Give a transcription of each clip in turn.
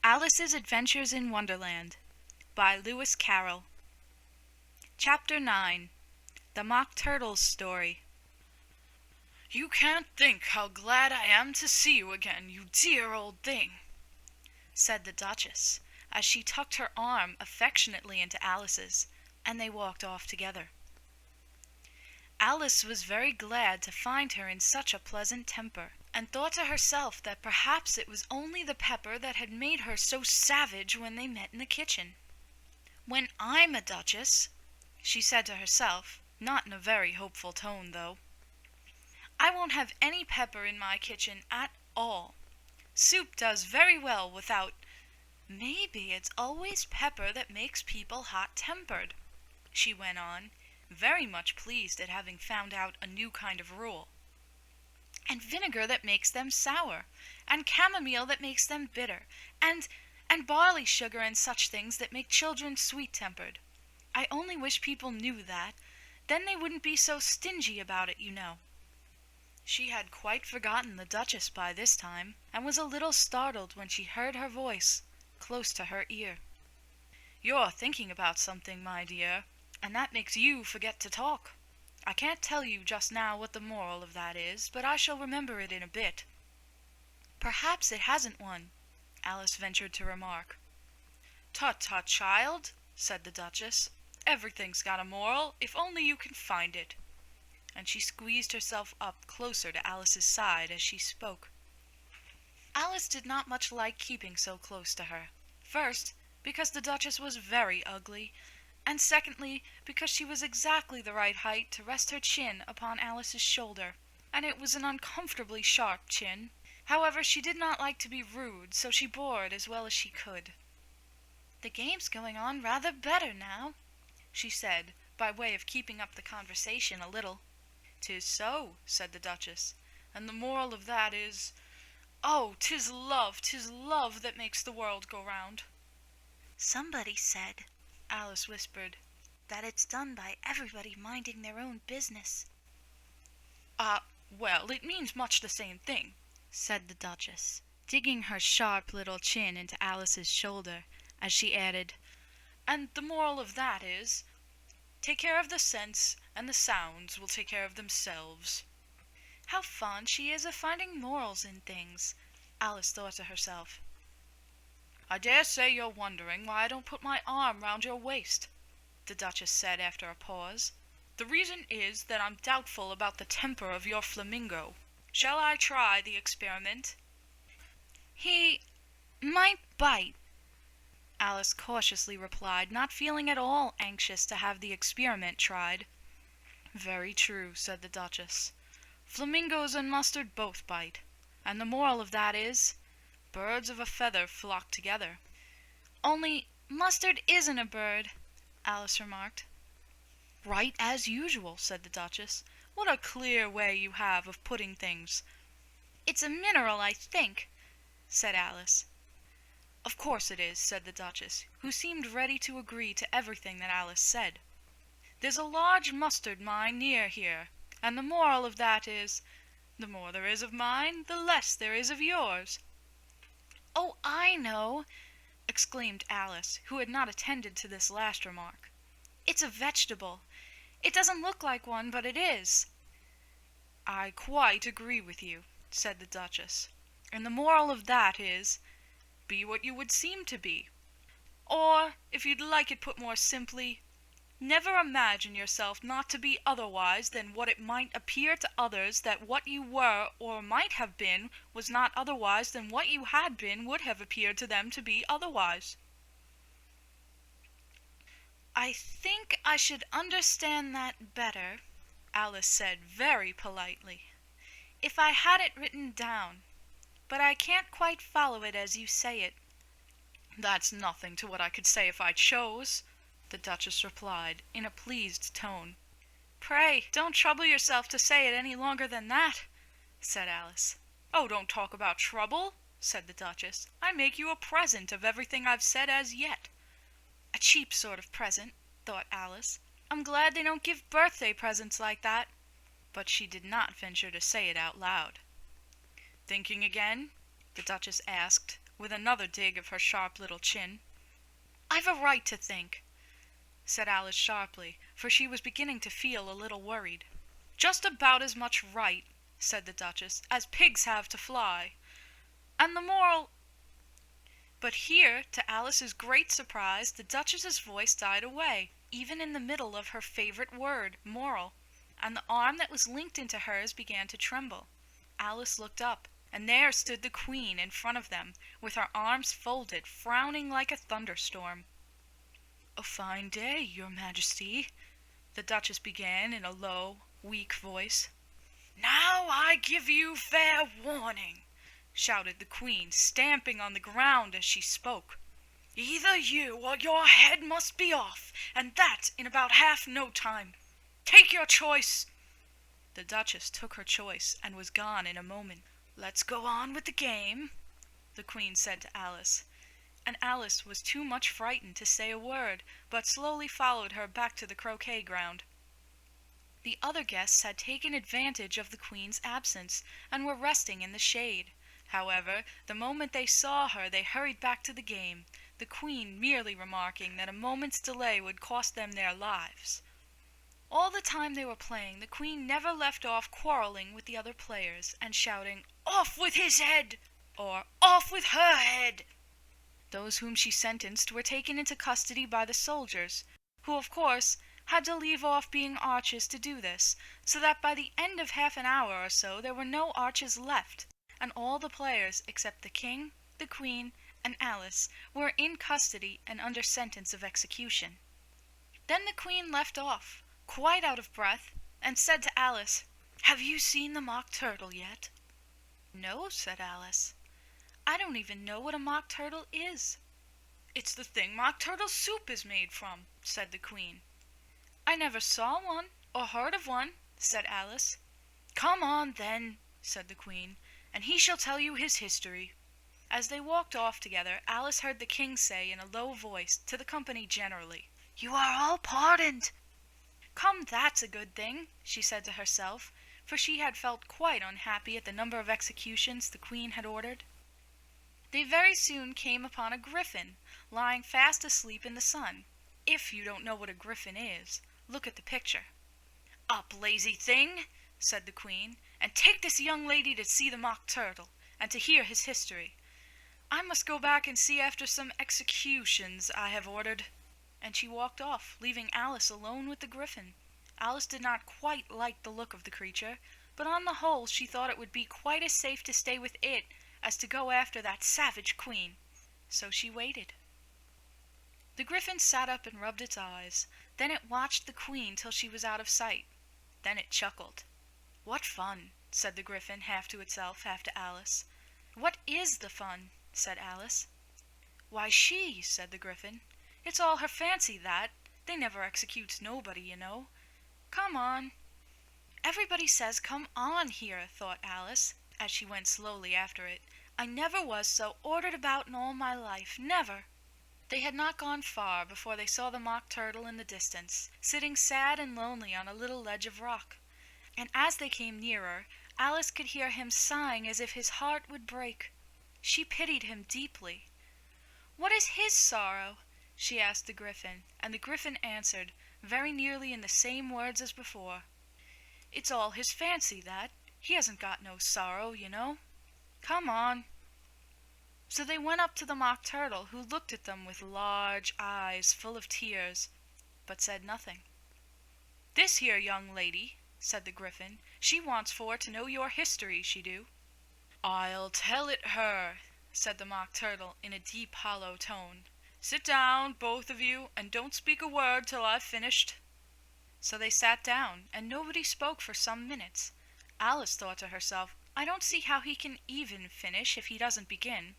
Alice's Adventures in Wonderland by Lewis Carroll. Chapter 9. The Mock Turtle's Story. "You can't think how glad I am to see you again, you dear old thing," said the Duchess, as she tucked her arm affectionately into Alice's, and they walked off together. Alice was very glad to find her in such a pleasant temper, and thought to herself that perhaps it was only the pepper that had made her so savage when they met in the kitchen. "When I'm a duchess," she said to herself, not in a very hopeful tone, though, "I won't have any pepper in my kitchen at all. Soup does very well without. Maybe it's always pepper that makes people hot-tempered," she went on, very much pleased at having found out a new kind of rule. "And vinegar that makes them sour, and chamomile that makes them bitter, and barley sugar and such things that make children sweet-tempered. I only wish people knew that. Then they wouldn't be so stingy about it, you know." She had quite forgotten the Duchess by this time, and was a little startled when she heard her voice close to her ear. "You're thinking about something, my dear, and that makes you forget to talk. I can't tell you just now what the moral of that is, but I shall remember it in a bit." "Perhaps it hasn't one," Alice ventured to remark. "Tut, tut, child," said the Duchess. "Everything's got a moral, if only you can find it." And she squeezed herself up closer to Alice's side as she spoke. Alice did not much like keeping so close to her. First, because the Duchess was very ugly, and secondly, because she was exactly the right height to rest her chin upon Alice's shoulder, and it was an uncomfortably sharp chin. However, she did not like to be rude, so she bore it as well as she could. "The game's going on rather better now," she said, by way of keeping up the conversation a little. "'Tis so," said the Duchess, "and the moral of that is, oh, 'tis love that makes the world go round." "Somebody said," Alice whispered, "that it's done by everybody minding their own business." Well, it means much the same thing," said the Duchess, digging her sharp little chin into Alice's shoulder, as she added, "and the moral of that is, take care of the sense, and the sounds will take care of themselves." "How fond she is of finding morals in things," Alice thought to herself. "I dare say you're wondering why I don't put my arm round your waist," the Duchess said after a pause. "The reason is that I'm doubtful about the temper of your flamingo. Shall I try the experiment?" "He might bite," Alice cautiously replied, not feeling at all anxious to have the experiment tried. "Very true," said the Duchess. "Flamingos and mustard both bite, and the moral of that is, birds of a feather flock together." "Only mustard isn't a bird," Alice remarked. "Right as usual," said the Duchess. "What a clear way you have of putting things." "It's a mineral, I think," said Alice. "Of course it is," said the Duchess, who seemed ready to agree to everything that Alice said. "There's a large mustard mine near here, and the moral of that is, the more there is of mine, the less there is of yours." "Oh, I know!" exclaimed Alice, who had not attended to this last remark. "It's a vegetable. It doesn't look like one, but it is." "I quite agree with you," said the Duchess, "and the moral of that is, be what you would seem to be. Or, if you'd like it put more simply, never imagine yourself not to be otherwise than what it might appear to others that what you were or might have been was not otherwise than what you had been would have appeared to them to be otherwise." "I think I should understand that better," Alice said very politely, "if I had it written down, but I can't quite follow it as you say it." "That's nothing to what I could say if I chose," the Duchess replied, in a pleased tone. "Pray, don't trouble yourself to say it any longer than that," said Alice. "Oh, don't talk about trouble," said the Duchess. "I make you a present of everything I've said as yet." "A cheap sort of present," thought Alice. "I'm glad they don't give birthday presents like that." But she did not venture to say it out loud. "Thinking again?" the Duchess asked, with another dig of her sharp little chin. "I've a right to think," said Alice sharply, for she was beginning to feel a little worried. "Just about as much right," said the Duchess, "as pigs have to fly. And the moral—" But here, to Alice's great surprise, the Duchess's voice died away, even in the middle of her favorite word, moral, and the arm that was linked into hers began to tremble. Alice looked up, and there stood the Queen in front of them, with her arms folded, frowning like a thunderstorm. "A fine day, Your Majesty," the Duchess began in a low, weak voice. "Now I give you fair warning," shouted the Queen, stamping on the ground as she spoke. "Either you or your head must be off, and that in about half no time. Take your choice." The Duchess took her choice and was gone in a moment. "Let's go on with the game," the Queen said to Alice, and Alice was too much frightened to say a word, but slowly followed her back to the croquet ground. The other guests had taken advantage of the Queen's absence, and were resting in the shade. However, the moment they saw her, they hurried back to the game, the Queen merely remarking that a moment's delay would cost them their lives. All the time they were playing, the Queen never left off quarreling with the other players, and shouting, "Off with his head!" or "Off with her head!" Those whom she sentenced were taken into custody by the soldiers, who, of course, had to leave off being archers to do this, so that by the end of half an hour or so there were no archers left, and all the players except the King, the Queen, and Alice were in custody and under sentence of execution. Then the Queen left off, quite out of breath, and said to Alice, "Have you seen the Mock Turtle yet?" "No," said Alice. "I don't even know what a mock turtle is." "It's the thing mock turtle soup is made from," said the Queen. "I never saw one, or heard of one," said Alice. "Come on, then," said the Queen, "and he shall tell you his history." As they walked off together, Alice heard the King say in a low voice to the company generally, "You are all pardoned." "Come, that's a good thing," she said to herself, for she had felt quite unhappy at the number of executions the Queen had ordered. They very soon came upon a griffin, lying fast asleep in the sun. If you don't know what a griffin is, look at the picture. "Up, lazy thing," said the Queen, "and take this young lady to see the Mock Turtle, and to hear his history. I must go back and see after some executions I have ordered." And she walked off, leaving Alice alone with the griffin. Alice did not quite like the look of the creature, but on the whole she thought it would be quite as safe to stay with it as to go after that savage Queen. So she waited. The griffin sat up and rubbed its eyes. Then it watched the Queen till she was out of sight. Then it chuckled. "What fun," said the griffin, half to itself, half to Alice. "What is the fun?" said Alice. "Why, she," said the griffin. "It's all her fancy, that. They never executes nobody, you know. Come on." "Everybody says come on here," thought Alice, as she went slowly after it. "I never was so ordered about in all my life, never." They had not gone far before they saw the Mock Turtle in the distance, sitting sad and lonely on a little ledge of rock. And as they came nearer, Alice could hear him sighing as if his heart would break. She pitied him deeply. "What is his sorrow?" she asked the griffin, and the griffin answered, very nearly in the same words as before, "It's all his fancy, that. He hasn't got no sorrow, you know. Come on." So they went up to the Mock Turtle, who looked at them with large eyes full of tears, but said nothing. "This here young lady," said the griffin, "she wants for to know your history, she do." "I'll tell it her," said the Mock Turtle in a deep, hollow tone. "Sit down, both of you, and don't speak a word till I've finished." So they sat down, and nobody spoke for some minutes. Alice thought to herself, "I don't see how he can even finish if he doesn't begin."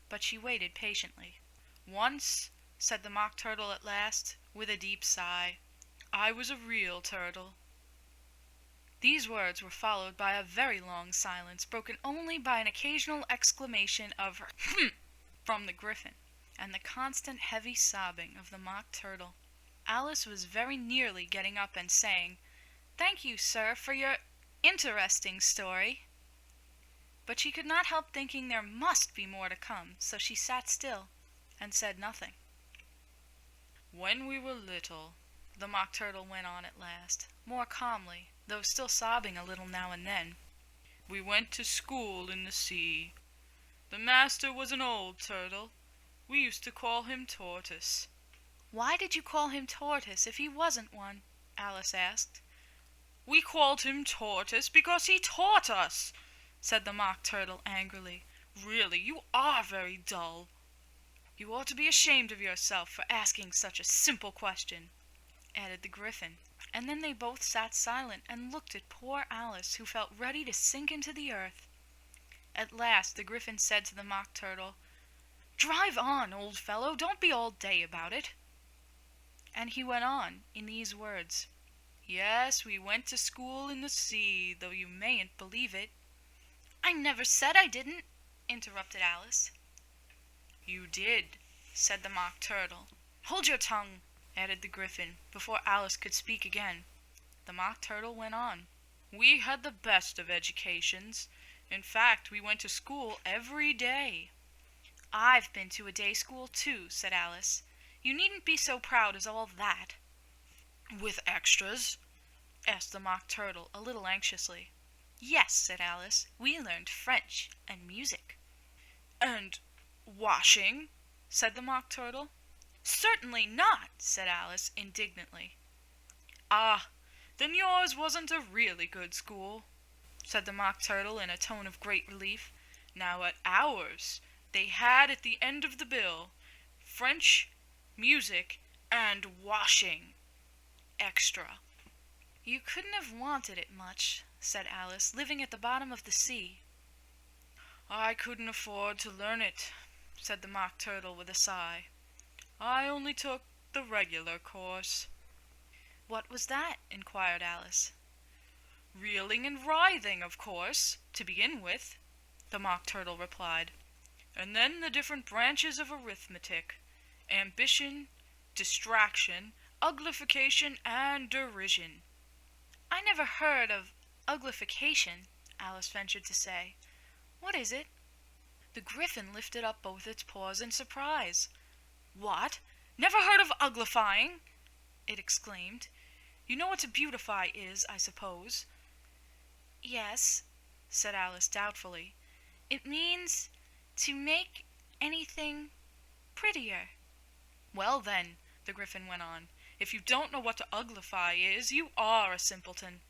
But she waited patiently. "Once," said the Mock Turtle at last, with a deep sigh, "I was a real turtle." These words were followed by a very long silence, broken only by an occasional exclamation of "Hm!" from the griffin, and the constant heavy sobbing of the Mock Turtle. Alice was very nearly getting up and saying, "Thank you, sir, for your interesting story." But she could not help thinking there must be more to come, so she sat still and said nothing. "When we were little," the Mock Turtle went on at last, more calmly, though still sobbing a little now and then, "we went to school in the sea. The master was an old turtle. We used to call him Tortoise." "Why did you call him Tortoise if he wasn't one?" Alice asked. "We called him Tortoise because he taught us," said the Mock Turtle angrily. "Really, you are very dull." "You ought to be ashamed of yourself for asking such a simple question," added the Gryphon, and then they both sat silent and looked at poor Alice, who felt ready to sink into the earth. At last the Gryphon said to the Mock Turtle, "Drive on, old fellow, don't be all day about it." And he went on in these words, "Yes, we went to school in the sea, though you mayn't believe it." "I never said I didn't," interrupted Alice. "You did," said the Mock Turtle. "Hold your tongue," added the Gryphon, before Alice could speak again. The Mock Turtle went on. "We had the best of educations. In fact, we went to school every day." "I've been to a day school too," said Alice. "You needn't be so proud as all that." "With extras?" asked the Mock Turtle a little anxiously. "Yes," said Alice. "We learned French and music." "And washing?" said the Mock Turtle. "Certainly not," said Alice indignantly. "Ah, then yours wasn't a really good school," said the Mock Turtle in a tone of great relief. "Now at ours they had at the end of the bill French, music, and washing. Extra." "You couldn't have wanted it much," said Alice, "living at the bottom of the sea." "I couldn't afford to learn it," said the Mock Turtle with a sigh. "I only took the regular course." "What was that?" inquired Alice. "Reeling and writhing, of course, to begin with," the Mock Turtle replied. "And then the different branches of arithmetic: ambition, distraction, uglification, and derision." "I never heard of uglification," Alice ventured to say. "What is it?" The Gryphon lifted up both its paws in surprise. "What? Never heard of uglifying?" it exclaimed. "You know what to beautify is, I suppose." "Yes," said Alice doubtfully. "It means to make anything prettier." "Well then," the Gryphon went on, "if you don't know what to uglify is, you are a simpleton."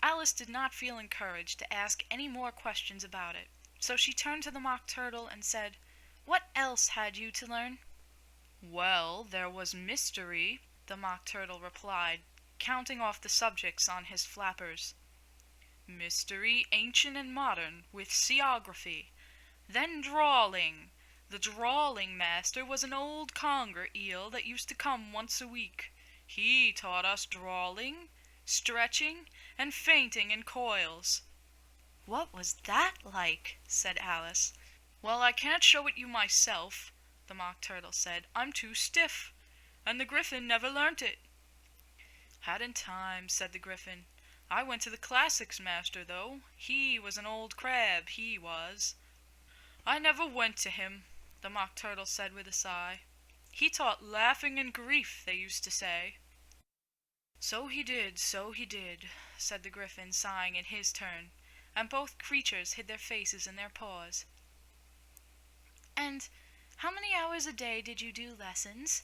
Alice did not feel encouraged to ask any more questions about it, so she turned to the Mock Turtle and said, "What else had you to learn?" "Well, there was mystery," the Mock Turtle replied, counting off the subjects on his flappers. "Mystery, ancient and modern, with seaography. Then drawling. The drawling master was an old conger eel that used to come once a week. He taught us drawling, stretching, and fainting in coils." "What was that like?" said Alice. "Well, I can't show it you myself," the Mock Turtle said. "I'm too stiff, and the Gryphon never learnt it." "Hadn't time," said the Gryphon. "I went to the classics master, though. He was an old crab, he was." "I never went to him," the Mock Turtle said with a sigh. "He taught laughing and grief, they used to say." So he did," said the Gryphon, sighing in his turn, and both creatures hid their faces in their paws. "And how many hours a day did you do lessons?"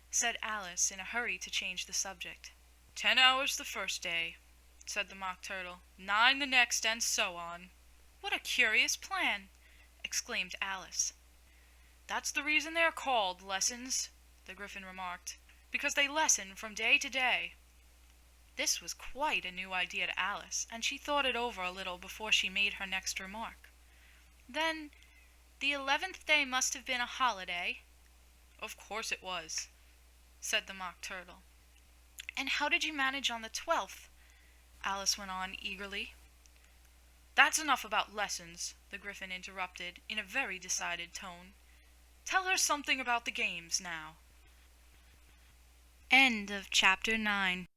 said Alice in a hurry to change the subject. 10 hours the first day," said the Mock Turtle, 9 the next, and so on." "What a curious plan!" exclaimed Alice. "That's the reason they are called lessons," the Gryphon remarked, "because they lessen from day to day." This was quite a new idea to Alice, and she thought it over a little before she made her next remark. "Then the 11th day must have been a holiday?" "Of course it was," said the Mock Turtle. "And how did you manage on the 12th?" Alice went on eagerly. "That's enough about lessons," the Gryphon interrupted in a very decided tone. "Tell her something about the games now." End of Chapter 9.